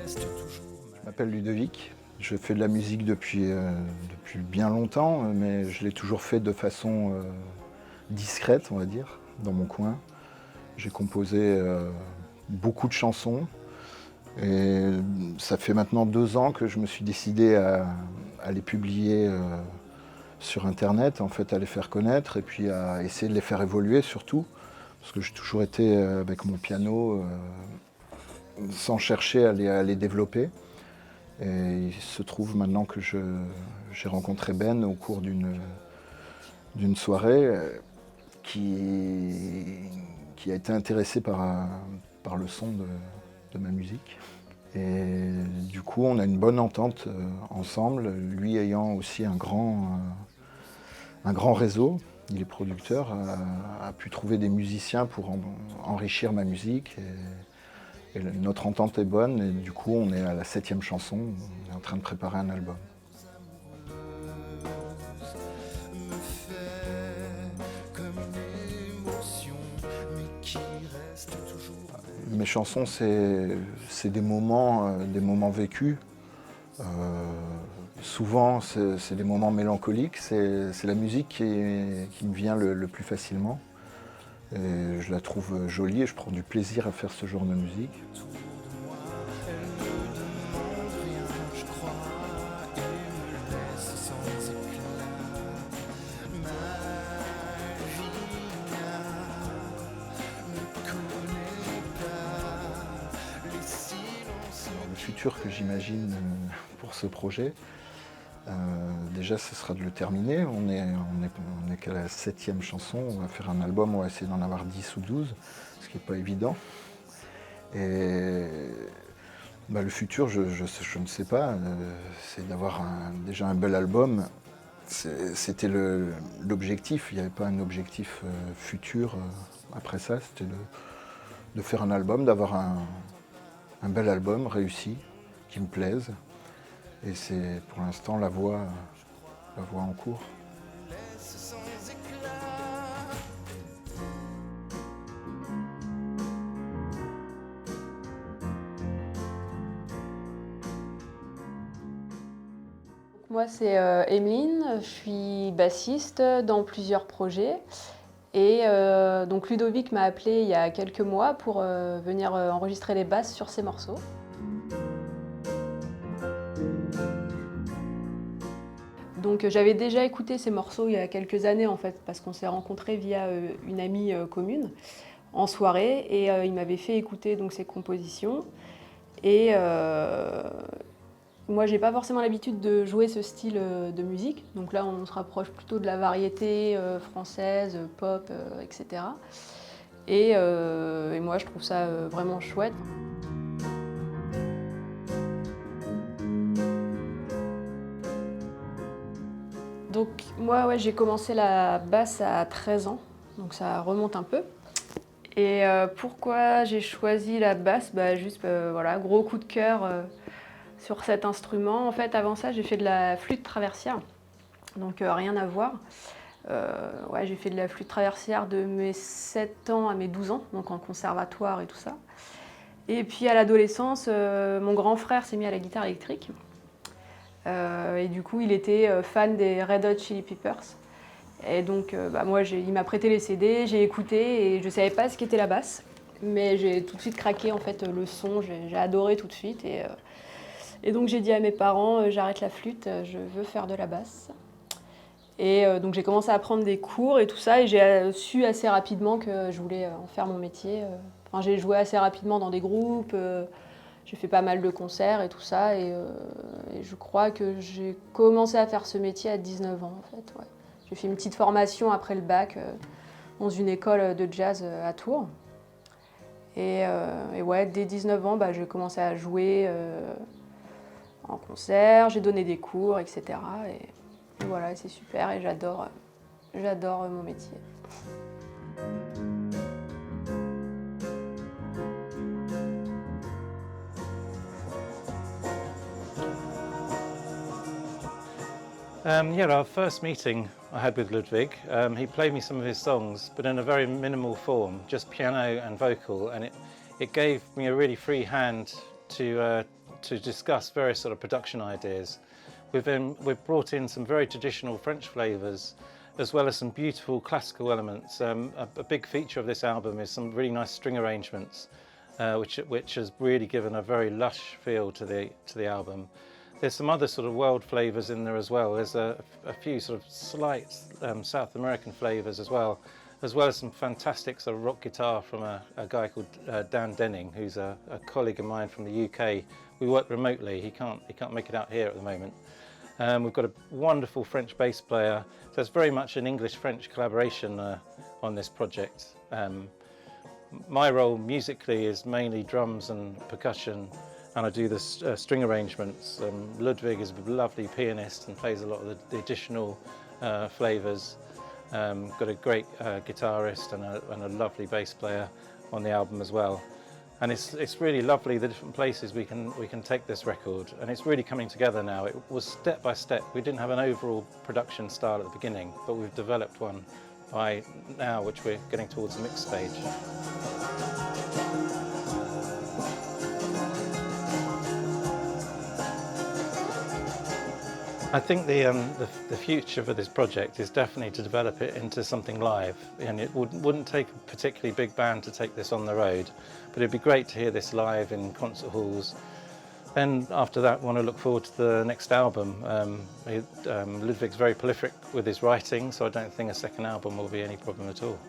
Je m'appelle Ludovic, je fais de la musique depuis bien longtemps, mais je l'ai toujours fait de façon discrète, on va dire, dans mon coin. J'ai composé beaucoup de chansons et ça fait maintenant 2 ans que je me suis décidé à les publier sur Internet, en fait, à les faire connaître et puis à essayer de les faire évoluer surtout, parce que j'ai toujours été avec mon piano sans chercher à les développer. Et il se trouve maintenant que j'ai rencontré Ben au cours d'une soirée qui a été intéressé par le son de ma musique. Et du coup, on a une bonne entente ensemble, lui ayant aussi un grand réseau. Il est producteur, a pu trouver des musiciens pour enrichir ma musique. Et notre entente est bonne et du coup on est à la 7e chanson, on est en train de préparer un album. Mes chansons c'est des moments vécus. Souvent c'est des moments mélancoliques, c'est la musique qui me vient le plus facilement. Et je la trouve jolie et je prends du plaisir à faire ce genre de musique. Le futur que j'imagine pour ce projet, déjà ce sera de le terminer. On est qu'à la 7e chanson, on va faire un album, on va essayer d'en avoir 10 ou 12, ce qui n'est pas évident. Et le futur, je ne sais pas, c'est d'avoir déjà un bel album. C'était l'objectif, il n'y avait pas un objectif futur après ça, c'était de faire un album, d'avoir un bel album réussi, qui me plaise. Et c'est pour l'instant la voie en cours. Moi, c'est Emeline, je suis bassiste dans plusieurs projets. Et donc Ludovic m'a appelé il y a quelques mois pour venir enregistrer les basses sur ses morceaux. Donc j'avais déjà écouté ces morceaux il y a quelques années en fait, parce qu'on s'est rencontrés via une amie commune en soirée et il m'avait fait écouter donc ses compositions. Et moi j'ai pas forcément l'habitude de jouer ce style de musique, donc là on se rapproche plutôt de la variété française, pop, etc. Et moi je trouve ça vraiment chouette. Donc moi ouais, j'ai commencé la basse à 13 ans, donc ça remonte un peu. Et pourquoi j'ai choisi la basse? Juste voilà, gros coup de cœur sur cet instrument. En fait avant ça j'ai fait de la flûte traversière, donc rien à voir. Ouais, j'ai fait de la flûte traversière de mes 7 ans à mes 12 ans, donc en conservatoire et tout ça. Et puis à l'adolescence, mon grand frère s'est mis à la guitare électrique. Et du coup, il était fan des Red Hot Chili Peppers. Et donc, moi, il m'a prêté les CD, j'ai écouté et je ne savais pas ce qu'était la basse. Mais j'ai tout de suite craqué en fait le son, j'ai adoré tout de suite. Et donc j'ai dit à mes parents, j'arrête la flûte, je veux faire de la basse. Et donc j'ai commencé à prendre des cours et tout ça, et j'ai su assez rapidement que je voulais en faire mon métier. Enfin, j'ai joué assez rapidement dans des groupes, j'ai fait pas mal de concerts et tout ça, et je crois que j'ai commencé à faire ce métier à 19 ans en fait. Ouais. J'ai fait une petite formation après le bac dans une école de jazz à Tours. Et ouais, dès 19 ans, j'ai commencé à jouer en concert, j'ai donné des cours, etc. Et voilà, c'est super et j'adore mon métier. Our first meeting I had with Ludwig, he played me some of his songs, but in a very minimal form, just piano and vocal, and it gave me a really free hand to discuss various sort of production ideas. We've brought in some very traditional French flavours, as well as some beautiful classical elements. A big feature of this album is some really nice string arrangements, which has really given a very lush feel to the album. There's some other sort of world flavours in there as well. There's a few sort of slight South American flavours as well as some fantastic sort of rock guitar from a guy called Dan Denning, who's a colleague of mine from the UK. We work remotely. He can't make it out here at the moment. We've got a wonderful French bass player, so it's very much an English-French collaboration on this project. My role musically is mainly drums and percussion, and I do the string arrangements. Ludwig is a lovely pianist and plays a lot of the additional flavours. Got a great guitarist and a lovely bass player on the album as well. And it's really lovely the different places we can take this record, and it's really coming together now. It was step by step. We didn't have an overall production style at the beginning, but we've developed one by now, which we're getting towards the mix stage. I think the future for this project is definitely to develop it into something live, and it wouldn't take a particularly big band to take this on the road, but it'd be great to hear this live in concert halls. Then after that, I want to look forward to the next album. Ludwig's very prolific with his writing, so I don't think a second album will be any problem at all.